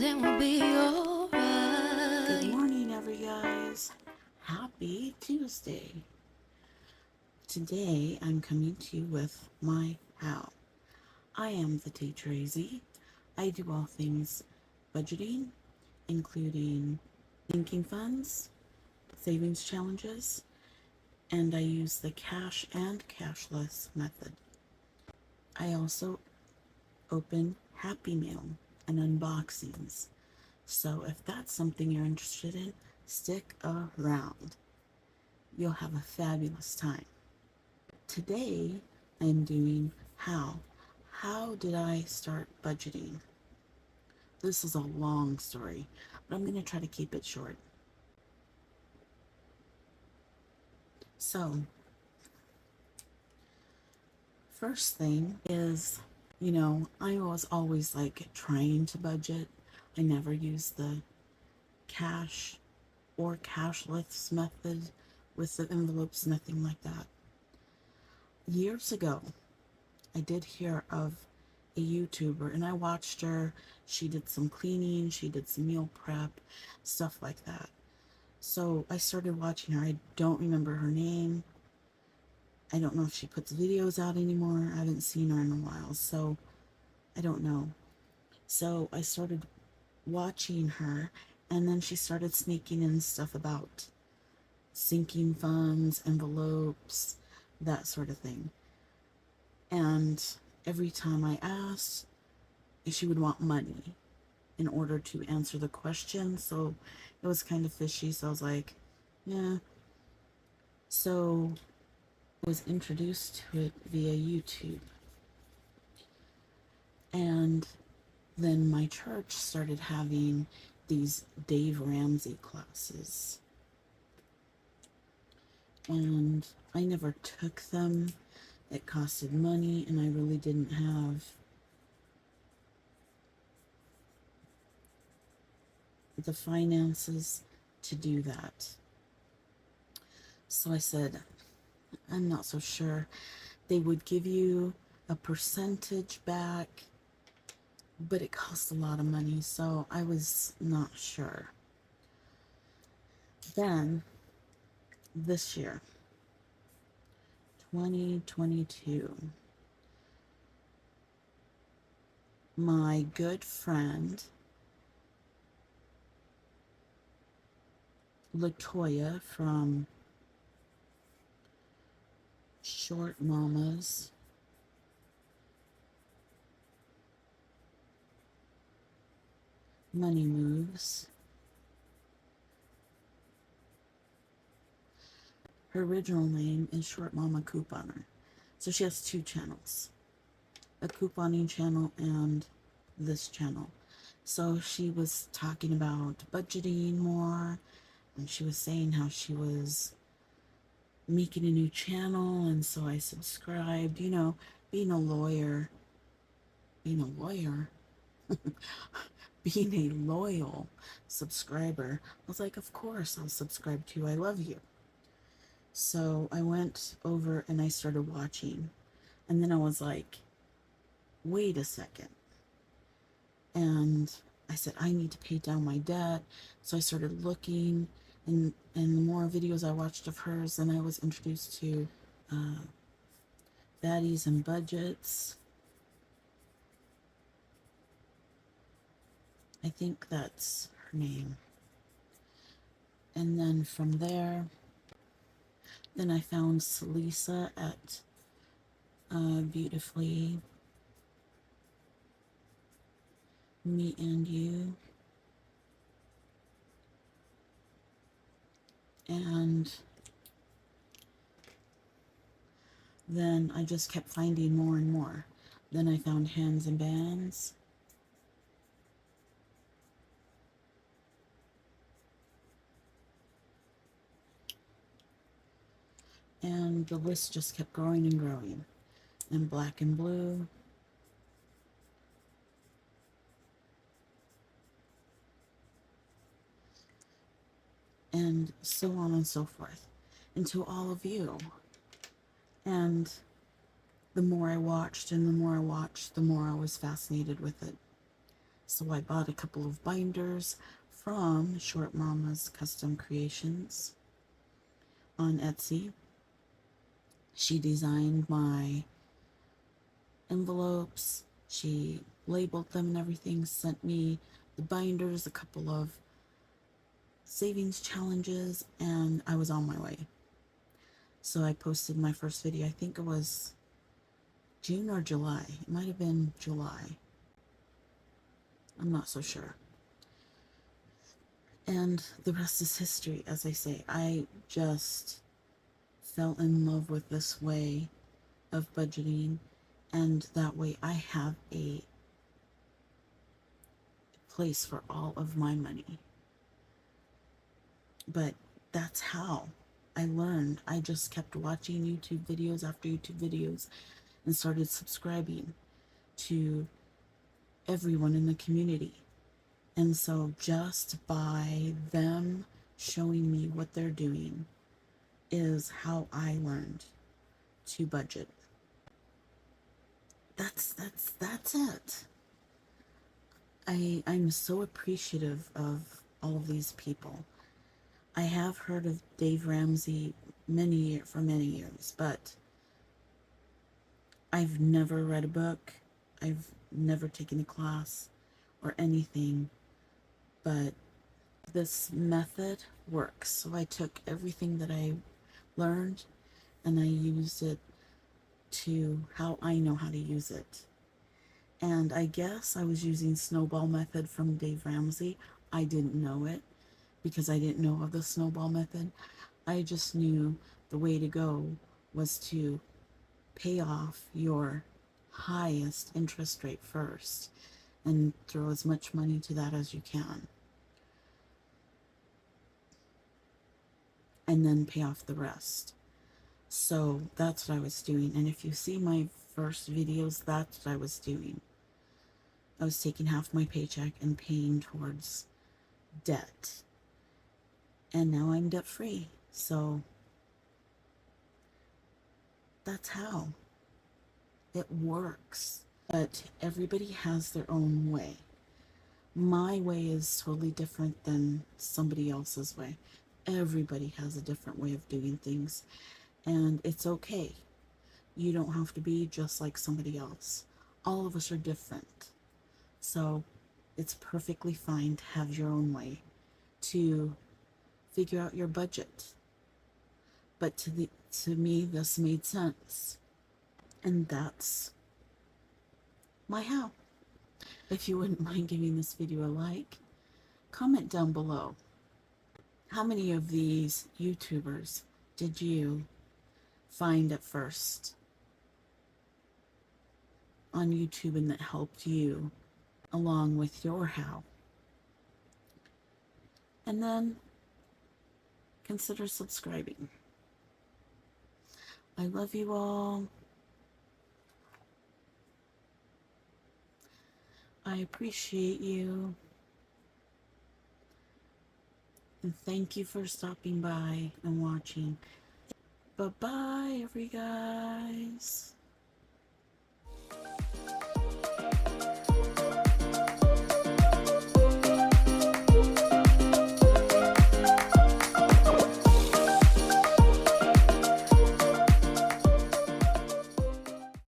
everything will be alright. Good morning, Everyguys. Happy Tuesday. Today I'm coming to you with my how. I am the Theazteacher. I do all things budgeting, including sinking funds, savings challenges, and I use the cash and cashless method. I also open Happy Mail and unboxings. So if that's something you're interested in, stick around. You'll have a fabulous time. Today I'm doing how. How did I start budgeting? This is a long story, but I'm going to try to keep it short. So, first thing is, I was always like trying to budget. I never used the cash or cashless method with the envelopes, nothing like that. Years ago, I did hear of a YouTuber and I watched her. She did some cleaning, she did some meal prep, stuff like that. So I started watching her. I don't remember her name. I don't know if she puts videos out anymore. I haven't seen her in a while, so I don't know. So I started watching her, and then she started sneaking in stuff about sinking funds, envelopes, that sort of thing. And every time I asked, she would want money in order to answer the question. So it was kind of fishy. So I was like, yeah. So I was introduced to it via YouTube. And then my church started having these Dave Ramsey classes. And I never took them. It costed money, and I really didn't have the finances to do that. So I said, I'm not so sure. They would give you a percentage back, but it cost a lot of money, so I was not sure. Then, this year, 2022, my good friend Latoya from Short Mamas Money Moves. Her original name is Short Mama Couponer. So she has two channels, a couponing channel and this channel. So she was talking about budgeting more, and she was saying how she was making a new channel, and so I subscribed. Being a lawyer, being a loyal subscriber, I was like, of course I'll subscribe to you. I love you. So I went over and I started watching, and then I was like, wait a second. And I said, I need to pay down my debt. So I started looking, and the more videos I watched of hers, then I was introduced to Baddies and Budgets. I think that's her name. And then from there, then I found Celisa at Beautifully Me and You. And then I just kept finding more and more. Then I found Hands and Bands. And the list just kept growing and growing. And Black and Blue. And so on and so forth. And to all of you. And the more I watched and the more I watched, the more I was fascinated with it. So I bought a couple of binders from Short Mama's Custom Creations on Etsy. She designed my envelopes, she labeled them and everything, sent me the binders, a couple of savings challenges, and I was on my way. So I posted my first video, I think it was June or July. It might have been July. I'm not so sure. And the rest is history, as I say. I just fell in love with this way of budgeting, and that way I have a place for all of my money. But that's how I learned. I just kept watching YouTube videos after YouTube videos and started subscribing to everyone in the community. And so just by them showing me what they're doing is how I learned to budget. That's it. I'm so appreciative of all of these people. I have heard of Dave Ramsey for many years, but I've never read a book. I've never taken a class or anything, but this method works. So I took everything that I learned and I used it to how I know how to use it. And I guess I was using snowball method from Dave Ramsey. I didn't know it because I didn't know of the snowball method. I just knew the way to go was to pay off your highest interest rate first and throw as much money to that as you can. And then pay off the rest. So that's what I was doing. And if you see my first videos, that's what I was doing. I was taking half my paycheck and paying towards debt. And now I'm debt free. So that's how it works. But everybody has their own way. My way is totally different than somebody else's way. Everybody has a different way of doing things. And it's okay. You don't have to be just like somebody else. All of us are different. So it's perfectly fine to have your own way to figure out your budget. But to me, this made sense. And that's my how. If you wouldn't mind giving this video a like, comment down below. How many of these YouTubers did you find at first on YouTube and that helped you along with your how? And then consider subscribing. I love you all. I appreciate you. And thank you for stopping by and watching. Bye-bye, Everyguys.